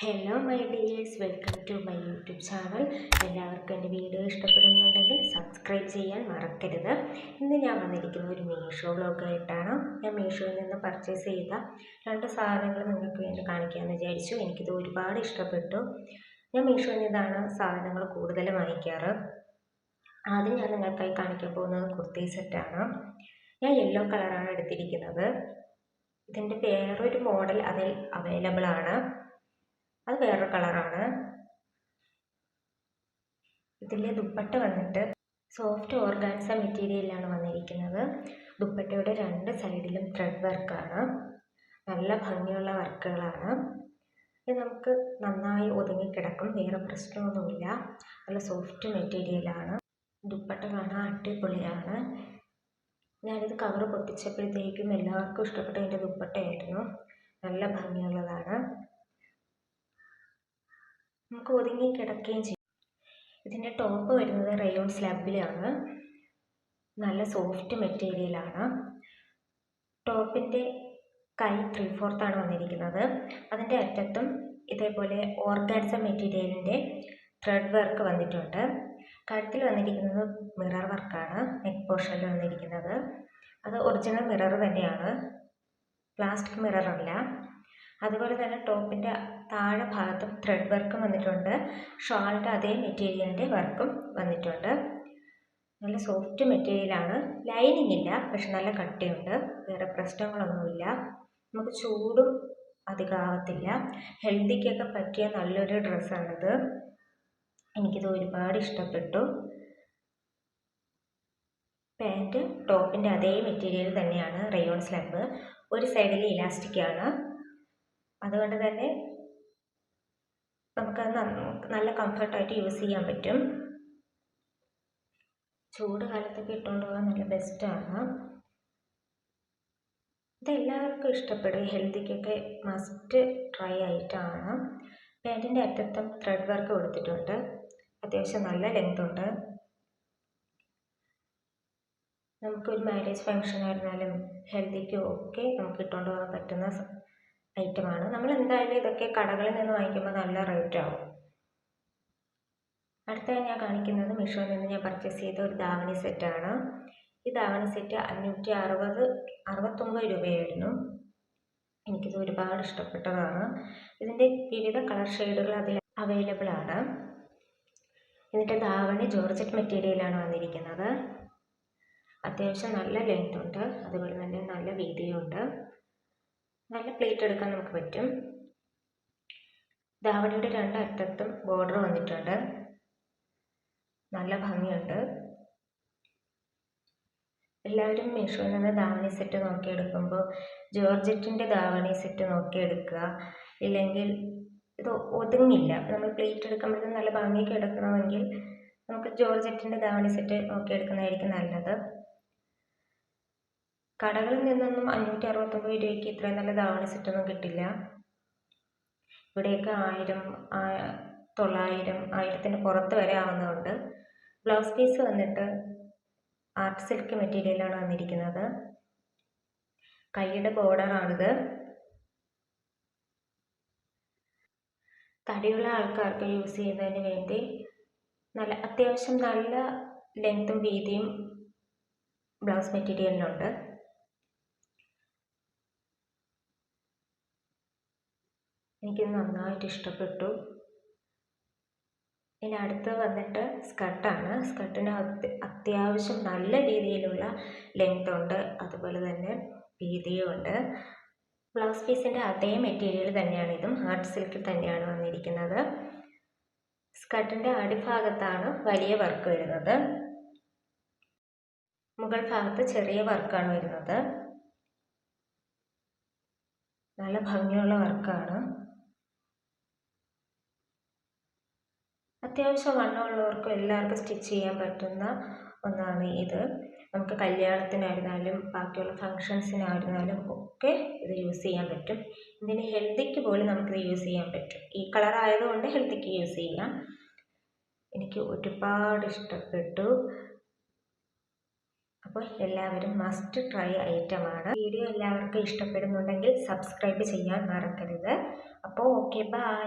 Hello my dears, welcome to my YouTube channel. എല്ലാവർക്കും എൻ്റെ video ഇഷ്ടപ്പെടുന്നുണ്ടെങ്കിൽ സബ്സ്ക്രൈബ് ചെയ്യാൻ മറക്കരുത്. ഇന്ന് ഞാൻ വന്നിരിക്കുന്ന ഒരു മീഷോ വ്ലോഗായിട്ടാണ്. ഞാൻ മീഷോയിൽ നിന്ന് പർച്ചേസ് ചെയ്ത 2 സാധനങ്ങൾ നിങ്ങൾക്ക് വേണ്ടി കാണിക്കാമെന്ന് വിചാരിച്ചു. എനിക്കിത് ഒരുപാട് ഇഷ്ടപ്പെട്ടു. ഞാൻ മീഷോയിൽ നിന്നാണ് സാധനങ്ങൾ കൂടുതൽ വാങ്ങിക്കാറ്. ആദ്യം ഞാൻ നിങ്ങൾക്കായി കാണിക്കാൻ പോകുന്നത് കുർത്തി സെറ്റാണ്. ഞാൻ യെല്ലോ കളറാണ് എടുത്തിരിക്കുന്നത്. ഇതിൻ്റെ വേറൊരു മോഡൽ അതിൽ അവൈലബിൾ ആണ്. അത് വേറൊരു കളറാണ്. ഇതിൻ്റെ ദുപ്പട്ട വന്നിട്ട് സോഫ്റ്റ് ഓർഗാൻസ മെറ്റീരിയലാണ് വന്നിരിക്കുന്നത്. ദുപ്പട്ടയുടെ 2 സൈഡിലും ത്രെഡ് വർക്കാണ്. നല്ല ഭംഗിയുള്ള വർക്കുകളാണ്. ഇത് നമുക്ക് നന്നായി ഒതുങ്ങിക്കിടക്കും, വേറെ പ്രശ്നമൊന്നുമില്ല. നല്ല സോഫ്റ്റ് മെറ്റീരിയലാണ്. ദുപ്പട്ട കാണാൻ അടിപൊളിയാണ്. ഞാനിത് കവർ പൊട്ടിച്ചപ്പോഴത്തേക്കും എല്ലാവർക്കും ഇഷ്ടപ്പെട്ട എൻ്റെ ദുപ്പട്ടയായിരുന്നു. നല്ല ഭംഗിയുള്ളതാണ്. നമുക്ക് ഒതുങ്ങി കിടക്കുകയും ചെയ്യും. ഇതിൻ്റെ ടോപ്പ് വരുന്നത് റയോൺ സ്ലബിലാണ്. നല്ല സോഫ്റ്റ് മെറ്റീരിയലാണ്. ടോപ്പിൻ്റെ കൈ 3/4 വന്നിരിക്കുന്നത്. അതിൻ്റെ അറ്റത്തും ഇതേപോലെ ഓർഗാൻസ മെറ്റീരിയലിൻ്റെ ത്രെഡ് വർക്ക് വന്നിട്ടുണ്ട്. കഴുത്തിൽ വന്നിരിക്കുന്നത് മിറർ വർക്കാണ്. നെക്ക് പോർഷനിൽ വന്നിരിക്കുന്നത് അത് ഒറിജിനൽ മിറർ തന്നെയാണ്, പ്ലാസ്റ്റിക് മിറർ അല്ല. അതുപോലെ തന്നെ ടോപ്പിൻ്റെ താഴെ ഭാഗത്തും ത്രെഡ് വർക്കും വന്നിട്ടുണ്ട്. ഷാളിൻ്റെ അതേ മെറ്റീരിയലിൻ്റെ വർക്കും വന്നിട്ടുണ്ട്. നല്ല സോഫ്റ്റ് മെറ്റീരിയലാണ്. ലൈനിങ് ഇല്ല, പക്ഷെ നല്ല കട്ടിയുണ്ട്. വേറെ പ്രശ്നങ്ങളൊന്നുമില്ല. നമുക്ക് ചൂടും അധികമാവത്തില്ല. ഹെൽത്തിക്കൊക്കെ പറ്റിയ നല്ലൊരു ഡ്രസ്സാണിത്. എനിക്കിത് ഒരുപാട് ഇഷ്ടപ്പെട്ടു. പാൻറ്റ് ടോപ്പിൻ്റെ അതേ മെറ്റീരിയൽ തന്നെയാണ്, റയോൺ സ്ലബ്. ഒരു സൈഡിൽ ഇലാസ്റ്റിക്കാണ്. അതുകൊണ്ട് തന്നെ നമുക്കത് നല്ല കംഫർട്ടായിട്ട് യൂസ് ചെയ്യാൻ പറ്റും. ചൂട് കാലത്തൊക്കെ ഇട്ടുകൊണ്ട് പോകാൻ നല്ല ബെസ്റ്റാണ്. ഇതെല്ലാവർക്കും ഇഷ്ടപ്പെടും. ഹെൽത്തിക്കൊക്കെ മസ്റ്റ് ട്രൈ ആയിട്ടാണ്. പാൻറ്റിൻ്റെ അറ്റത്തും ത്രെഡ് വർക്ക് കൊടുത്തിട്ടുണ്ട്. അത്യാവശ്യം നല്ല ലെങ്ത് ഉണ്ട്. നമുക്കൊരു മാരേജ് ഫങ്ഷൻ ആയിരുന്നാലും ഹെൽത്തിക്കും ഒക്കെ നമുക്ക് ഇട്ടുകൊണ്ട് പോകാൻ പറ്റുന്ന ഐറ്റമാണ്. നമ്മൾ എന്തായാലും ഇതൊക്കെ കടകളിൽ നിന്ന് വാങ്ങിക്കുമ്പോൾ നല്ല റേറ്റ് ആവും. അടുത്തായി ഞാൻ കാണിക്കുന്നത് മീഷോയിൽ നിന്ന് ഞാൻ പർച്ചേസ് ചെയ്ത ഒരു ധാവണി സെറ്റാണ്. ഈ ധാവണി സെറ്റ് 569 രൂപയായിരുന്നു. എനിക്കിത് ഒരുപാട് ഇഷ്ടപ്പെട്ടതാണ്. ഇതിൻ്റെ വിവിധ കളർ ഷെയ്ഡുകൾ അതിൽ അവൈലബിൾ ആണ്. ഇതിൻ്റെ ധാവണി ജോർജറ്റ് മെറ്റീരിയലാണ് വന്നിരിക്കുന്നത്. അത്യാവശ്യം നല്ല ലെങ്ത് ഉണ്ട്, അതുപോലെ തന്നെ നല്ല വീതിയുണ്ട്. നല്ല പ്ലേറ്റ് എടുക്കാൻ നമുക്ക് പറ്റും. ധാവണിയുടെ 2 അറ്റത്തും ബോർഡർ വന്നിട്ടുണ്ട്. നല്ല ഭംഗിയുണ്ട്. എല്ലാവരും മീഷോയിൽ നിന്ന് ധാവണി സെറ്റ് നോക്കിയെടുക്കുമ്പോൾ ജോർജറ്റിൻ്റെ ധാവണി സെറ്റ് നോക്കിയെടുക്കുക. ഇല്ലെങ്കിൽ ഇത് ഒതുങ്ങില്ല. നമ്മൾ പ്ലേറ്റ് എടുക്കുമ്പോഴത്തേക്കും നല്ല ഭംഗിക്ക് എടുക്കണമെങ്കിൽ നമുക്ക് ജോർജറ്റിൻ്റെ ധാവണി സെറ്റ് നോക്കിയെടുക്കുന്നതായിരിക്കും നല്ലത്. കടകളിൽ നിന്നൊന്നും 569 രൂപയ്ക്ക് ഇത്രയും നല്ല ധാവണി സെറ്റൊന്നും കിട്ടില്ല. ഇവിടെയൊക്കെ 1000, 900, 1000-ന് പുറത്ത് വരെ ആവുന്നതുകൊണ്ട്. ബ്ലൗസ് പീസ് വന്നിട്ട് ആർട്ട് സിൽക്ക് മെറ്റീരിയലാണ് വന്നിരിക്കുന്നത്. കൈയുടെ ബോർഡറാണിത്. തടിയുള്ള ആൾക്കാർക്ക് യൂസ് ചെയ്യുന്നതിന് വേണ്ടി അത്യാവശ്യം നല്ല ലെങ്ത്തും വീതിയും ബ്ലൗസ് മെറ്റീരിയലിനുണ്ട്. എനിക്കിത് നന്നായിട്ട് ഇഷ്ടപ്പെട്ടു. ഇനി അടുത്ത് വന്നിട്ട് സ്കർട്ടാണ്. സ്കർട്ടിന് അത്യാവശ്യം നല്ല രീതിയിലുള്ള ലെങ്ത് ഉണ്ട്, അതുപോലെ തന്നെ വീതിയും ഉണ്ട്. ബ്ലൗസ് പീസിൻ്റെ അതേ മെറ്റീരിയൽ തന്നെയാണ് ഇതും, ആർട്ട് സിൽക്കിൽ തന്നെയാണ് വന്നിരിക്കുന്നത്. സ്കർട്ടിൻ്റെ അടിഭാഗത്താണ് വലിയ വർക്ക് വരുന്നത്, മുകൾ ഭാഗത്ത് ചെറിയ വർക്കാണ് വരുന്നത്. നല്ല ഭംഗിയുള്ള വർക്കാണ്. അത്യാവശ്യം വണ്ണമുള്ളവർക്കും എല്ലാവർക്കും സ്റ്റിച്ച് ചെയ്യാൻ പറ്റുന്ന ഒന്നാണ് ഇത്. നമുക്ക് കല്യാണത്തിനായിരുന്നാലും ബാക്കിയുള്ള ഫങ്ഷൻസിനായിരുന്നാലും ഒക്കെ ഇത് യൂസ് ചെയ്യാൻ പറ്റും. ഇതിന് ഹെൽത്തിക്ക് പോലും നമുക്കിത് യൂസ് ചെയ്യാൻ പറ്റും. ഈ കളർ ആയതുകൊണ്ട് ഹെൽത്തിക്ക് യൂസ് ചെയ്യാം. എനിക്ക് ഒരുപാട് ഇഷ്ടപ്പെട്ടു. അപ്പോൾ എല്ലാവരും മസ്റ്റ് ട്രൈ ഐറ്റമാണ്. വീഡിയോ എല്ലാവർക്കും ഇഷ്ടപ്പെടുന്നുണ്ടെങ്കിൽ സബ്സ്ക്രൈബ് ചെയ്യാൻ മറക്കരുത്. അപ്പോൾ ഓക്കെ, ബൈ.